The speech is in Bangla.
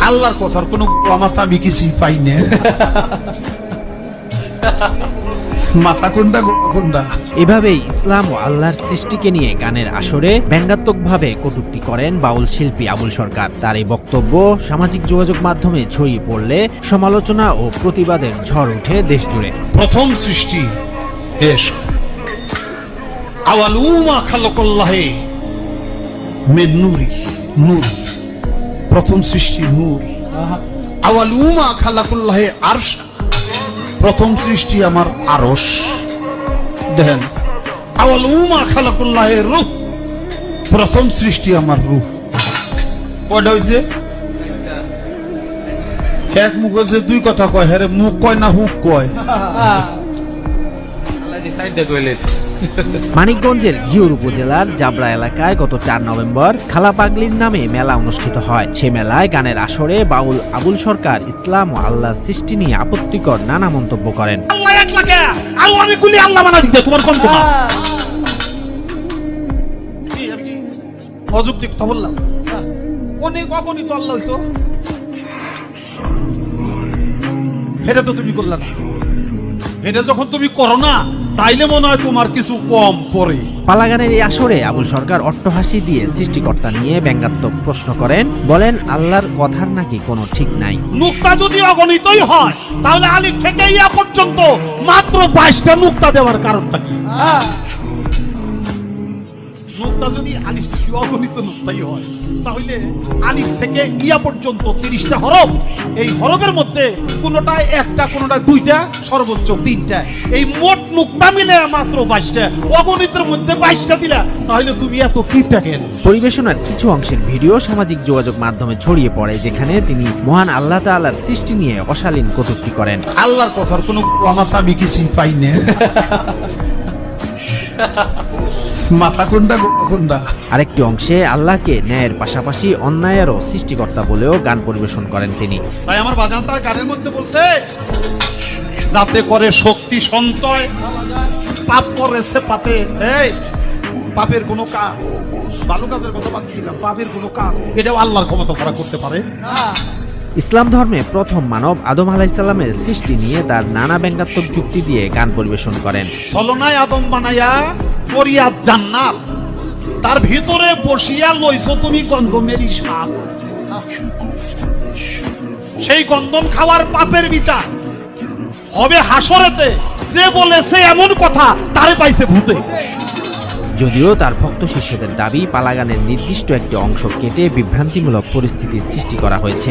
আল্লাহর কথার কোনো আমার তো আমি কিছুই পাই না। মাথা কোনটা কোনটা। এভাবেই ইসলাম ও আল্লাহর সৃষ্টিকে নিয়ে গানের আসরে ব্যঙ্গাত্মকভাবে কটূক্তি করেন বাউল শিল্পী আবুল সরকার। তার এই বক্তব্য সামাজিক যোগাযোগ মাধ্যমে ছড়িয়ে পড়লে সমালোচনা ও প্রতিবাদের ঝড় ওঠে দেশ জুড়ে। প্রথম সৃষ্টি ইশক, আওয়ালুমা খালাকাল্লাহি মিন নূরি, নূর। প্রথম সৃষ্টি নূর। আওয়ালুমা খালাকাল্লাহি আরশ, প্রথম সৃষ্টি আমার আরশ। দেখেন, আওয়ালুমা খালাকাল্লাহি রূহ, প্রথম সৃষ্টি আমার রূহ। কয়টা হইছে? এক মুখ আছে, দুই কথা কয়। হ্যাঁ, মুখ কয় না হুক কয়। মানিকগঞ্জের ঘিওর উপজেলার জাবরা এলাকায় গত ৪ নভেম্বর খালা পাগলির নামে মেলা অনুষ্ঠিত হয়। সে মেলায় গানের আসরে বাউল আবুল সরকার ইসলাম ও আল্লাহর সৃষ্টি নিয়ে আপত্তিকর নানা মন্তব্য করেন। আল্লাহ এক লাগে আর অনেকগুলি আল্লাহ বানা দিতে তোমার কম তো না। অযৌক্তিক কথা বললাম। অনেক অগণিত আল্লাহ হইতো, এটা তো তুমি করলা না। এটা যখন তুমি করো না, তাইলে মনে হয় তোমার কিছু কম পড়ে। পালাগানের এই আসরে আবুল সরকার অট্টহাসি দিয়ে সৃষ্টিকর্তা নিয়ে ব্যঙ্গাত্মক প্রশ্ন করেন। বলেন, আল্লাহর কথার নাকি কোনো ঠিক নাই। নুক্তা যদি অগণিতই হয়, তাহলে আলিফ থেকে ইয়া পর্যন্ত মাত্র 22টা নুক্তা দেওয়ার কারণটা কি? নুক্তা যদি আলিফ অগণিত নুক্তাই হয়, তাহলে আলিফ থেকে ইয়া পর্যন্ত 30টা হরফ। এই হরফের মধ্যে কোনোটায় একটা, কোনোটায় দুইটা, সর্বোচ্চ 3টা। এই মোট নুক্তা মিলে মাত্র 22টা। অগণিতের মধ্যে 22টা দিলা, তাহলে তুমি এত কিপটা কেন? পরিবেশনার কিছু অংশের ভিডিও সামাজিক যোগাযোগ মাধ্যমে ছড়িয়ে পড়ে, যেখানে তিনি মহান আল্লাহ তাআলার সৃষ্টি নিয়ে অশালীন কটূক্তি করেন। আল্লাহর কথার কোনো আমার তো আমি কিছুই পাই না। মাথা কোনটা কোনটা। আরেকটি অংশে আল্লাহকে ন্যায়ের পাশাপাশি অন্যায়েরও সৃষ্টিকর্তা বলেও গান পরিবেশন করেন তিনি। তাই আমার বাজান তার গানের মধ্যে বলছে, যাতে করে শক্তি সঞ্চয়, পাপ করেছে পাপে। এই পাপের কোনো কাজ, ভালো কাজের কথা বাদ দিলাম, পাপের কোনো কাজ এটাও আল্লাহর ক্ষমতা ছাড়া করতে পারে। ইসলাম ধর্মে প্রথম মানব আদম আলাইহিসসালামের সৃষ্টি নিয়ে তার নানা ব্যঙ্গাত্মক যুক্তি দিয়ে গান পরিবেশন করেন। ছলনায় আদম বানাইয়া করিয়া জান্নাত, তার ভিতরে বসিয়া লইছো তুমি গন্ধমেরই স্বাদ। সেই গন্ধম খাওয়ার পাপের বিচার হবে হাসরেতে। যে বলেছে এমন কথা, তারে পাইছে ভূতে। যদিও তার ভক্ত শিষ্যদের দাবি, পালাগানের নির্দিষ্ট একটি অংশ কেটে বিভ্রান্তিমূলক পরিস্থিতির সৃষ্টি করা হয়েছে।